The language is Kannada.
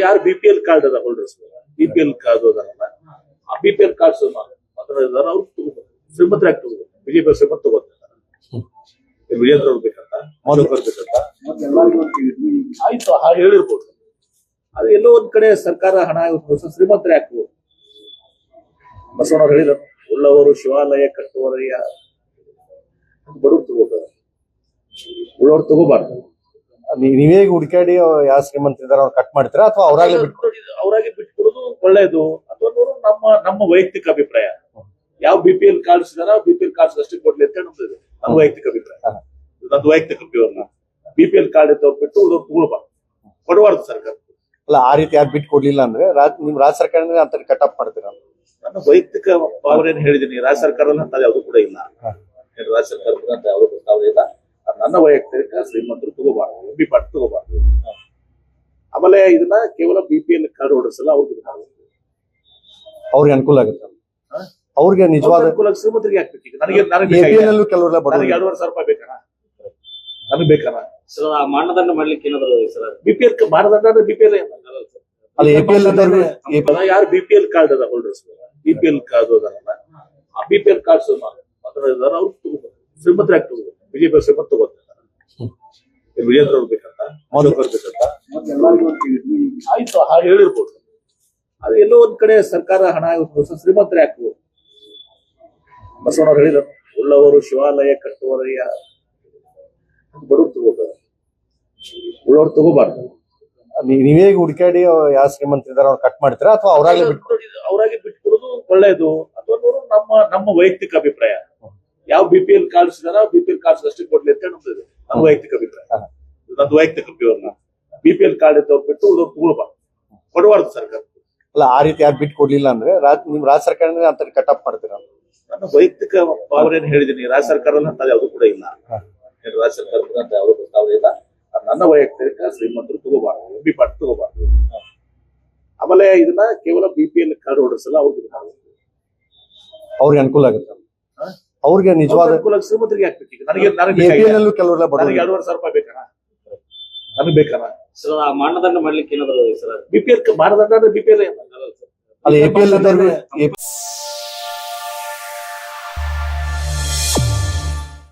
ಯಾರು ಬಿಪಿಎಲ್ ಕಾರ್ಡ್ ಅದ ಹೋಲ್ಡರ್ಸ್ ಬಿಪಿಎಲ್ ಕಾರ್ಡ್ ಅದಲ್ಲ ಆ ಬಿಪಿಎಲ್ ಕಾರ್ಡ್ಸ್ ಅವ್ರು ಶ್ರೀಮಂತರಾಗಿ ತಗೋಬೇಕು. ಬಿಜೆಪಿ ಶ್ರೀಮಂತ ತಗೋತಾರೆ. ವಿಜೇಂದ್ರ ಅವ್ರು ಬೇಕಂತ ಬೇಕಂತ ಆಯ್ತು ಹೇಳಿರ್ಬೋದು. ಅದು ಎಲ್ಲೋ ಒಂದ್ ಕಡೆ ಸರ್ಕಾರ ಹಣ ಶ್ರೀಮಂತರೇ ಹಾಕುವುದು. ಬಸವಣ್ಣವ್ರು ಹೇಳಿದರು, ಉಳ್ಳವರು ಶಿವಾಲಯ ಕಟ್ಟುವರಯ್ಯ. ಬಡವ್ರು ತಗೋತಾರೆ, ಉಳ್ಳವ್ರು ತಗೋಬಾರ್ದು. ನೀವೇ ಹುಡುಕಾಡಿ ಯಾವ ಶ್ರೀಮಂತ ಇದಾರ ಕಟ್ ಮಾಡ್ತೀರಾ ಅಥವಾ ಅವರಾಗೆ ಬಿಟ್ಕೊಡೋದು ಒಳ್ಳೇದು ಅಥವಾ ನಮ್ಮ ವೈಯಕ್ತಿಕ ಅಭಿಪ್ರಾಯ. ಯಾವ ಬಿಪಿಎಲ್ ಕಾರ್ಡ್ಸ್ ಇದಾರ ಬಿಪಿಎಲ್ ಕಾರ್ಡ್ಸ್ ಅಷ್ಟೇ ಕೊಡ್ಲಿ ಅಂತ ನಮ್ದು ನಮ್ಮ ವೈಯಕ್ತಿಕ ಅಭಿಪ್ರಾಯ. ನಂದು ವೈಯಕ್ತಿಕ ಅಭಿಪ್ರಾಯ. ಬಿಪಿಎಲ್ ಕಾರ್ಡ್ ಇದ್ದವ್ರು ಬಿಟ್ಟು ಉಳಿದವ್ರು ತಗೊಳ್ಬಾರ್ದು, ಕೊಡಬಾರ್ದು ಸರ್ಕಾರ. ಅಲ್ಲ, ಆ ರೀತಿ ಯಾರು ಬಿಟ್ಟು ಕೊಡ್ಲಿಲ್ಲ ಅಂದ್ರೆ ನಿಮ್ ರಾಜ್ಯ ಸರ್ಕಾರ ಅಂತ ಕಟ್ ಆಫ್ ಮಾಡ್ತೀರಾ? ನನ್ನ ವೈಯಕ್ತಿಕ ಭಾವನೆಯನ್ನು ಹೇಳಿದೀನಿ. ರಾಜ್ಯ ಸರ್ಕಾರದಲ್ಲಿ ಅಂತ ಯಾವ್ದು ಕೂಡ ಇಲ್ಲ. ರಾಜ್ಯ ಸರ್ಕಾರದ ಅಂತ ಯಾವ್ದು ಪ್ರಸ್ತಾವ ಇಲ್ಲ. ನನ್ನ ವೈಯಕ್ತಿಕ ಶ್ರೀಮಂತರು ತಗೋಬಾರ್ದು, ಎಂಬಿ ಪಾರ್ಟಿ ತಗೋಬಾರ್ದು. ಆಮೇಲೆ ಇದನ್ನ ಕೇವಲ ಬಿಪಿಎಲ್ ಕಾರ್ಡ್ ಹೋಲ್ಡರ್ಸ್ ಎಲ್ಲ ಅವ್ರಿಗೆ ಅನುಕೂಲ ಆಗುತ್ತೆ. ಅವ್ರಿಗೆ ನಿಜವಾದ ಅನುಕೂಲ ಶ್ರೀಮಂತರಿಗೆ ಆಗ್ಬೇಕು. ಈಗ ನನಗೆ ಕೆಲವರೆಲ್ಲ 2,500 ರೂಪಾಯಿ ಬೇಕಣ್ಣ, ನನಗೆ ಬೇಕಣ್ಣ. ಮಾನದಂಡ ಮಾಡ್ಲಿಕ್ಕೆ ಏನಾದ್ರು ಬಿಪಿಎಲ್ ಮಾನದಂಡ ಅಂದ್ರೆ ಬಿಪಿಎಲ್ ಯಾರು ಬಿಪಿಎಲ್ ಕಾರ್ಡ್ ಅದ ಹೋಲ್ಡರ್ಸ್ ಬಿಪಿಎಲ್ ಕಾರ್ಡ್ ಅದಲ್ಲ ಆ ಬಿಪಿಎಲ್ ಕಾರ್ಡ್ಸ್ ಅವ್ರು ಶ್ರೀಮಂತರಾಗಿ ತಗೋಬೇಕು. ಬಿಜೆಪಿ ಶ್ರೀಮಂತ ತಗೋತಾರೆ. ವಿಜೇಂದ್ರ ಅವ್ರು ಬೇಕಂತ ಬೇಕಂತ ಆಯ್ತು ಹೇಳಿರ್ಬೋದು. ಅದು ಎಲ್ಲೋ ಒಂದ್ ಕಡೆ ಸರ್ಕಾರ ಹಣ ಶ್ರೀಮಂತರೇ ಹಾಕುವುದು. ಬಸವಣ್ಣವ್ರು ಹೇಳಿದರು, ಉಳ್ಳವರು ಶಿವಾಲಯ ಕಟ್ಟುವರಯ್ಯ. ಬಡವ್ರು ತಗೋತಾರೆ, ಉಳ್ಳವ್ರು ತಗೋಬಾರ್ದು. ನೀವೇ ಹುಡುಕಾಡಿ ಯಾವ ಶ್ರೀಮಂತ ಇದಾರ ಕಟ್ ಮಾಡ್ತೀರಾ ಅಥವಾ ಅವರಾಗೆ ಬಿಟ್ಕೊಡೋದು ಒಳ್ಳೇದು ಅಥವಾ ನಮ್ಮ ವೈಯಕ್ತಿಕ ಅಭಿಪ್ರಾಯ. ಯಾವ ಬಿಪಿಎಲ್ ಕಾರ್ಡ್ಸ್ ಇದಾರ ಬಿಪಿಎಲ್ ಕಾರ್ಡ್ಸ್ ಅಷ್ಟೇ ಕೊಡ್ಲಿ ಅಂತ ನಮ್ದು ನಮ್ಮ ವೈಯಕ್ತಿಕ ಅಭಿಪ್ರಾಯ. ನಂದು ವೈಯಕ್ತಿಕ ಅಭಿಪ್ರಾಯ. ಬಿಪಿಎಲ್ ಕಾರ್ಡ್ ಇದ್ದವ್ರು ಬಿಟ್ಟು ಉಳಿದವ್ರು ತಗೊಳ್ಬಾರ್ದು, ಕೊಡಬಾರ್ದು ಸರ್ಕಾರ. ಅಲ್ಲ, ಆ ರೀತಿ ಯಾರು ಬಿಟ್ಟು ಕೊಡ್ಲಿಲ್ಲ ಅಂದ್ರೆ ನಿಮ್ ರಾಜ್ಯ ಸರ್ಕಾರ ಅಂತ ಕಟ್ ಆಫ್ ಮಾಡ್ತೀರಾ? ನನ್ನ ವೈಯಕ್ತಿಕ ಭಾವನೆಯನ್ನು ಹೇಳಿದೀನಿ. ರಾಜ್ಯ ಸರ್ಕಾರದಲ್ಲಿ ಅಂತ ಯಾವ್ದು ಕೂಡ ಇಲ್ಲ. ರಾಜ್ಯ ಸರ್ಕಾರದ ಅಂತ ಯಾವ್ದು ಪ್ರಸ್ತಾವ ಇಲ್ಲ. ನನ್ನ ವೈಯಕ್ತಿಕ ಶ್ರೀಮಂತರು ತಗೋಬಾರ್ದು, ಎಂಬಿ ಪಾರ್ಟಿ ತಗೋಬಾರ್ದು. ಆಮೇಲೆ ಇದನ್ನ ಕೇವಲ ಬಿಪಿಎಲ್ ಕಾರ್ಡ್ ಹೋಲ್ಡರ್ಸ್ ಎಲ್ಲ ಅವ್ರಿಗೆ ಅನುಕೂಲ ಆಗುತ್ತೆ. ಅವ್ರಿಗೆ ನಿಜವಾದ ಅನುಕೂಲ ಶ್ರೀಮಂತರಿಗೆ ಆಗ್ಬೇಕು. ಈಗ ನನಗೆ ಕೆಲವರೆಲ್ಲ 2,500 ರೂಪಾಯಿ ಬೇಕಣ್ಣ, ನನಗೆ ಬೇಕಣ್ಣ. ಮಾನದಂಡ ಮಾಡ್ಲಿಕ್ಕೆ ಏನಾದ್ರು ಬಿಪಿಎಲ್ ಮಾನದಂಡ ಅಂದ್ರೆ ಬಿಪಿಎಲ್